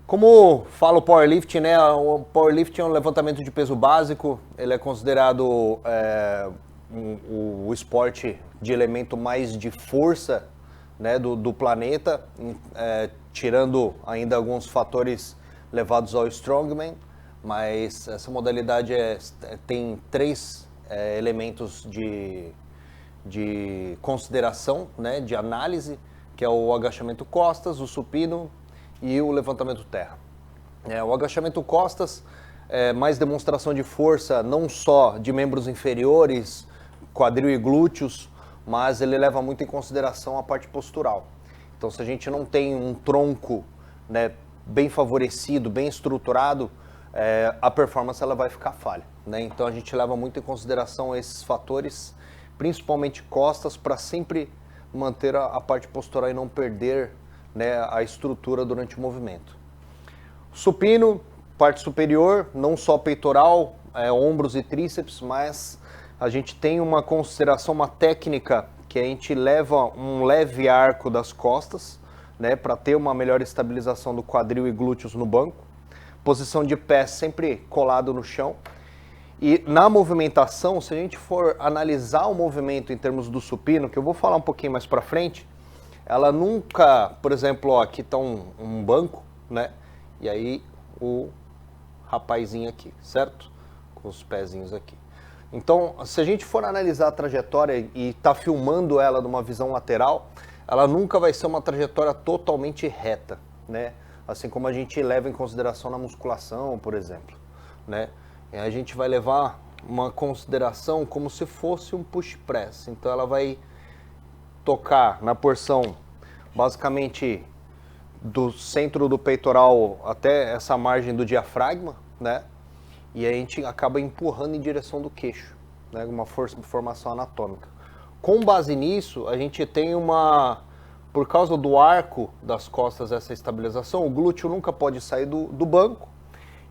Como fala o powerlifting, né? O powerlifting é um levantamento de peso básico. Ele é considerado o esporte de elemento mais de força, né, do planeta, tirando ainda alguns fatores levados ao strongman. Mas essa modalidade tem três elementos de consideração, né, de análise, que é o agachamento costas, o supino e o levantamento terra. O agachamento costas é mais demonstração de força, não só de membros inferiores, quadril e glúteos, mas ele leva muito em consideração a parte postural. Então, se a gente não tem um tronco, né, bem favorecido, bem estruturado, a performance ela vai ficar falha, né? Então, a gente leva muito em consideração esses fatores, principalmente costas, para sempre manter a parte postural e não perder, né, a estrutura durante o movimento. Supino, parte superior, não só peitoral, ombros e tríceps, mas a gente tem uma consideração, uma técnica que a gente leva um leve arco das costas, né, para ter uma melhor estabilização do quadril e glúteos no banco. Posição de pé sempre colado no chão. E na movimentação, se a gente for analisar o movimento em termos do supino, que eu vou falar um pouquinho mais para frente, ela nunca, por exemplo, ó, aqui está um banco, né? E aí o rapazinho aqui, certo? Com os pezinhos aqui. Então, se a gente for analisar a trajetória e tá filmando ela numa visão lateral, ela nunca vai ser uma trajetória totalmente reta, né? Assim como a gente leva em consideração na musculação, por exemplo, né? E a gente vai levar uma consideração como se fosse um push press. Então ela vai tocar na porção basicamente do centro do peitoral até essa margem do diafragma, né? E a gente acaba empurrando em direção do queixo, né? Uma formação anatômica. Com base nisso, a gente tem por causa do arco das costas, essa estabilização, o glúteo nunca pode sair do banco,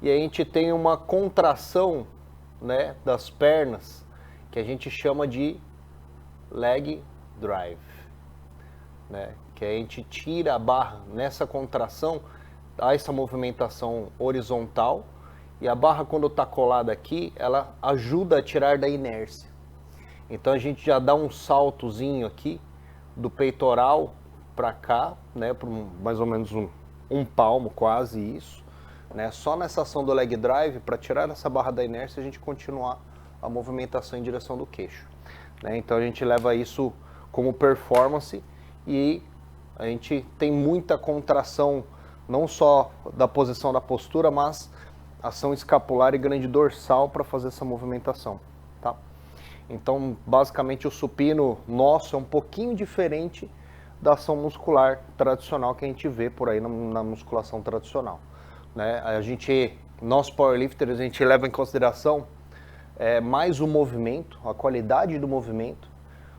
e a gente tem uma contração, né, das pernas, que a gente chama de leg drive, né? Que a gente tira a barra nessa contração, dá essa movimentação horizontal, e a barra, quando está colada aqui, ela ajuda a tirar da inércia. Então a gente já dá um saltozinho aqui do peitoral para cá, né, por mais ou menos um palmo, quase isso, né? Só nessa ação do leg drive, para tirar essa barra da inércia, a gente continuar a movimentação em direção do queixo, né? Então a gente leva isso como performance e a gente tem muita contração, não só da posição da postura, mas ação escapular e grande dorsal para fazer essa movimentação, tá? Então, basicamente, o supino nosso é um pouquinho diferente da ação muscular tradicional que a gente vê por aí na musculação tradicional, né? Nós powerlifters, a gente leva em consideração mais o movimento, a qualidade do movimento,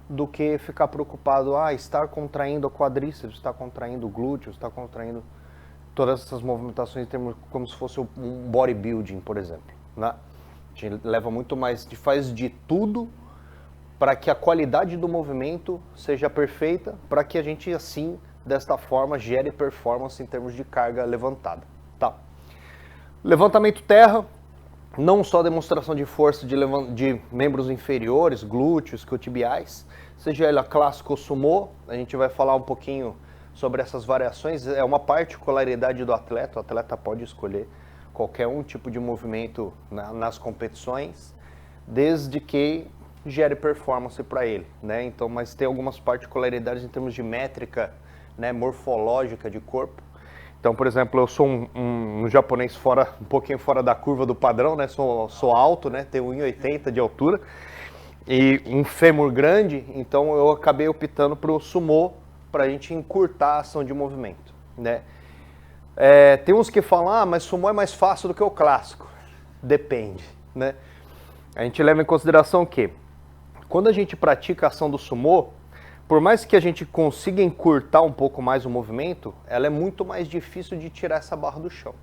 do que ficar preocupado, estar contraindo a quadríceps, estar contraindo o glúteo, estar contraindo todas essas movimentações em termos como se fosse um bodybuilding, por exemplo, né? A gente leva muito mais, a gente faz de tudo para que a qualidade do movimento seja perfeita, para que a gente, assim, desta forma, gere performance em termos de carga levantada, tá? Levantamento terra, não só demonstração de força de membros inferiores, glúteos, isquiotibiais, seja ela clássico ou sumô, a gente vai falar um pouquinho sobre essas variações, é uma particularidade do atleta, o atleta pode escolher qualquer tipo de movimento nas competições, desde que gere performance para ele, né? Então, mas tem algumas particularidades em termos de métrica, né, morfológica de corpo. Então, por exemplo, eu sou um japonês um pouquinho fora da curva do padrão, né? Sou alto, né? Tenho 1,80 de altura e um fêmur grande, então eu acabei optando para o sumô para a gente encurtar a ação de movimento, né? Tem uns que falam, mas sumô é mais fácil do que o clássico. Depende, né? A gente leva em consideração que quando a gente pratica a ação do sumô, por mais que a gente consiga encurtar um pouco mais o movimento, ela é muito mais difícil de tirar essa barra do chão,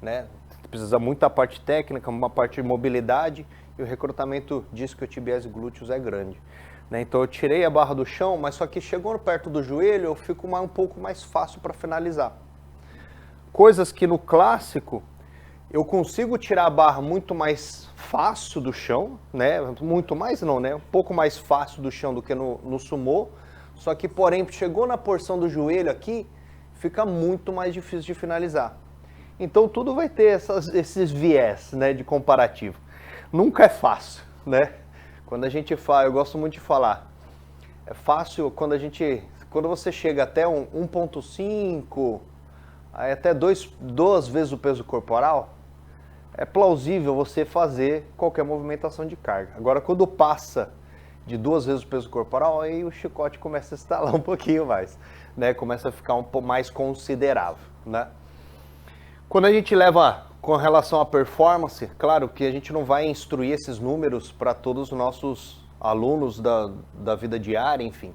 né? Precisa muita parte técnica, uma parte de mobilidade, e o recrutamento de isquiotibiais e glúteos é grande, né? Então eu tirei a barra do chão, mas só que chegando perto do joelho eu fico um pouco mais fácil para finalizar. coisas que no clássico eu consigo tirar a barra muito mais fácil do chão, né? Muito mais não, né? Um pouco mais fácil do chão do que no sumô. Só que, porém, chegou na porção do joelho aqui, fica muito mais difícil de finalizar. Então tudo vai ter esses viés, né, de comparativo. Nunca é fácil, né? Quando a gente fala, eu gosto muito de falar, é fácil quando você chega até 1.5, aí até duas vezes o peso corporal, é plausível você fazer qualquer movimentação de carga. Agora, quando passa de 2 vezes o peso corporal, aí o chicote começa a estalar um pouquinho mais, né? Começa a ficar um pouco mais considerável, né? Quando a gente leva com relação à performance, claro que a gente não vai instruir esses números para todos os nossos alunos da vida diária, enfim,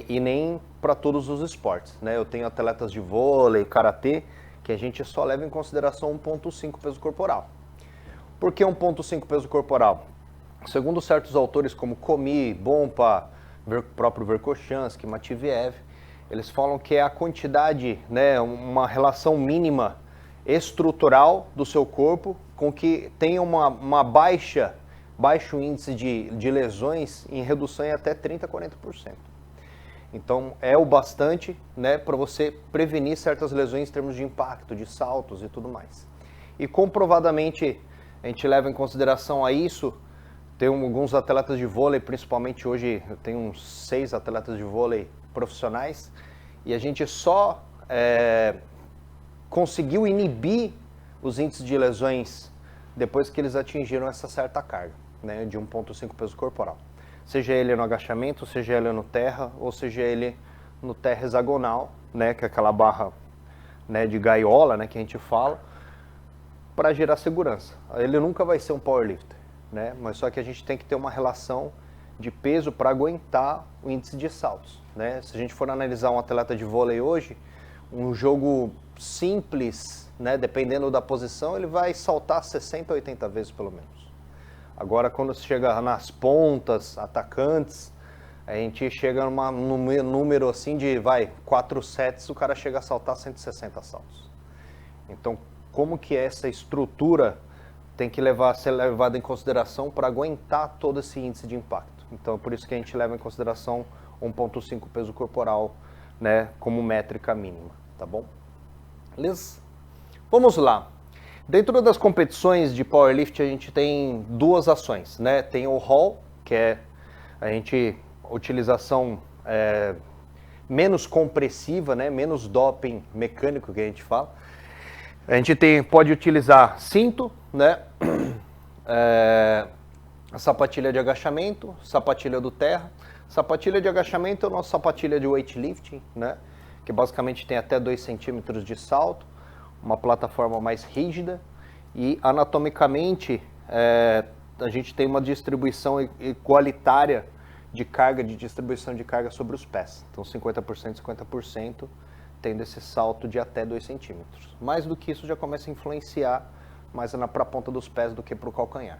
e nem para todos os esportes, né? Eu tenho atletas de vôlei, karatê, que a gente só leva em consideração 1.5 peso corporal. Por que 1.5 peso corporal? Segundo certos autores como Komi, Bompa, próprio Verkhoshansky, Matveev, eles falam que é a quantidade, né, uma relação mínima estrutural do seu corpo com que tenha baixo índice de lesões em redução em até 30% a 40%. Então é o bastante, né, para você prevenir certas lesões em termos de impacto, de saltos e tudo mais. E comprovadamente a gente leva em consideração a isso. Tem alguns atletas de vôlei, principalmente hoje eu tenho uns 6 atletas de vôlei profissionais, e a gente só conseguiu inibir os índices de lesões depois que eles atingiram essa certa carga, né, de 1.5 peso corporal. Seja ele no agachamento, seja ele no terra, ou seja ele no terra hexagonal, né, que é aquela barra, né, de gaiola, né, que a gente fala, para gerar segurança. Ele nunca vai ser um powerlifter, né, mas só que a gente tem que ter uma relação de peso para aguentar o índice de saltos, né? Se a gente for analisar um atleta de vôlei hoje, um jogo simples, né, dependendo da posição, ele vai saltar 60, 80 vezes pelo menos. Agora, quando chega nas pontas, atacantes, a gente chega num número assim de, 4 sets, o cara chega a saltar 160 saltos. Então, como que essa estrutura tem que ser levada em consideração para aguentar todo esse índice de impacto? Então, é por isso que a gente leva em consideração 1.5 peso corporal, né, como métrica mínima, tá bom? Beleza? Vamos lá. Dentro das competições de powerlift a gente tem 2 ações, né? Tem o haul, que é utilização menos compressiva, né? Menos doping mecânico que a gente fala. A gente pode utilizar cinto, né? A sapatilha de agachamento, sapatilha do terra. Sapatilha de agachamento é a nossa sapatilha de weightlifting, né? Que basicamente tem até 2 centímetros de salto, uma plataforma mais rígida, e anatomicamente a gente tem uma distribuição igualitária de carga, de distribuição de carga sobre os pés. Então 50%, 50%, tendo esse salto de até 2 centímetros. Mais do que isso já começa a influenciar mais para a ponta dos pés do que para o calcanhar.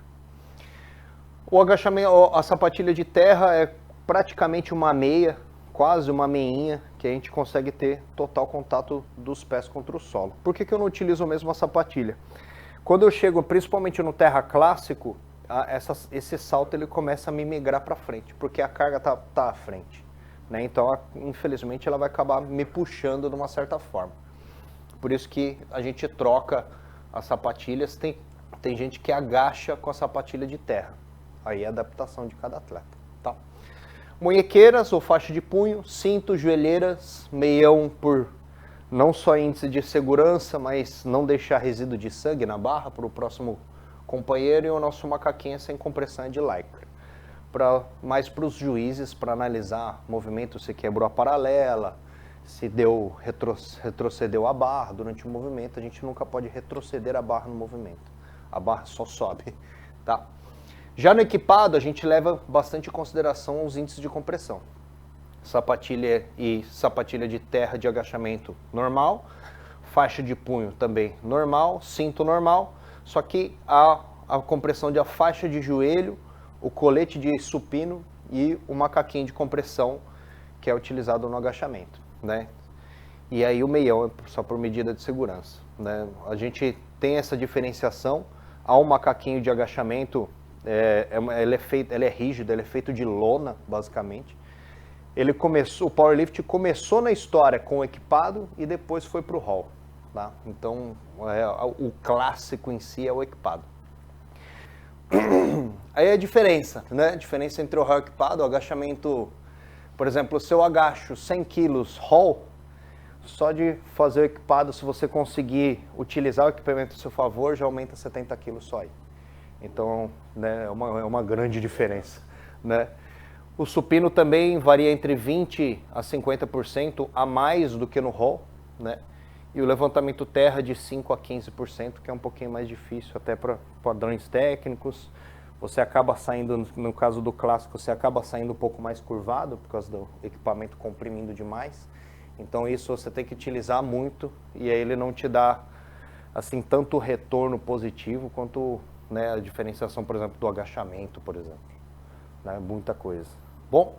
O agachamento, a sapatilha de terra é praticamente uma meia, quase uma meinha, que a gente consegue ter total contato dos pés contra o solo. Por que eu não utilizo mesmo a sapatilha? Quando eu chego, principalmente no terra clássico, esse salto ele começa a me migrar para frente, porque a carga tá à frente, né? Então, infelizmente, ela vai acabar me puxando de uma certa forma. Por isso que a gente troca as sapatilhas. Tem gente que agacha com a sapatilha de terra. Aí é a adaptação de cada atleta, tá? Munhequeiras ou faixa de punho, cinto, joelheiras, meião por não só índice de segurança, mas não deixar resíduo de sangue na barra para o próximo companheiro, e o nosso macaquinho sem compressão de lycra. Mais para os juízes, para analisar movimento, se quebrou a paralela, se retrocedeu a barra durante o movimento. A gente nunca pode retroceder a barra no movimento. A barra só sobe, tá? Já no equipado, a gente leva bastante em consideração os índices de compressão. Sapatilha de terra de agachamento normal, faixa de punho também normal, cinto normal, só que a compressão da faixa de joelho, o colete de supino e o macaquinho de compressão que é utilizado no agachamento, né? e aí o meião é só por medida de segurança, né? A gente tem essa diferenciação. Ao macaquinho de agachamento, ele é rígido, ele é feito de lona, basicamente. O powerlift começou na história com o equipado e depois foi para o hall, tá? Então, o clássico em si é o equipado. Aí a diferença, né? A diferença entre o hall e o equipado, o agachamento, por exemplo, se eu agacho 100 quilos hall, só de fazer o equipado, se você conseguir utilizar o equipamento a seu favor, já aumenta 70 quilos só aí. Então, né, é uma grande diferença, né? O supino também varia entre 20% a 50% a mais do que no hall, né? E o levantamento terra de 5% a 15%, que é um pouquinho mais difícil, até para padrões técnicos. Você acaba saindo, no caso do clássico, você acaba saindo um pouco mais curvado, por causa do equipamento comprimindo demais. Então isso você tem que utilizar muito, e aí ele não te dá assim tanto retorno positivo quanto, né, a diferenciação, por exemplo, do agachamento, por exemplo. Né? Muita coisa. Bom,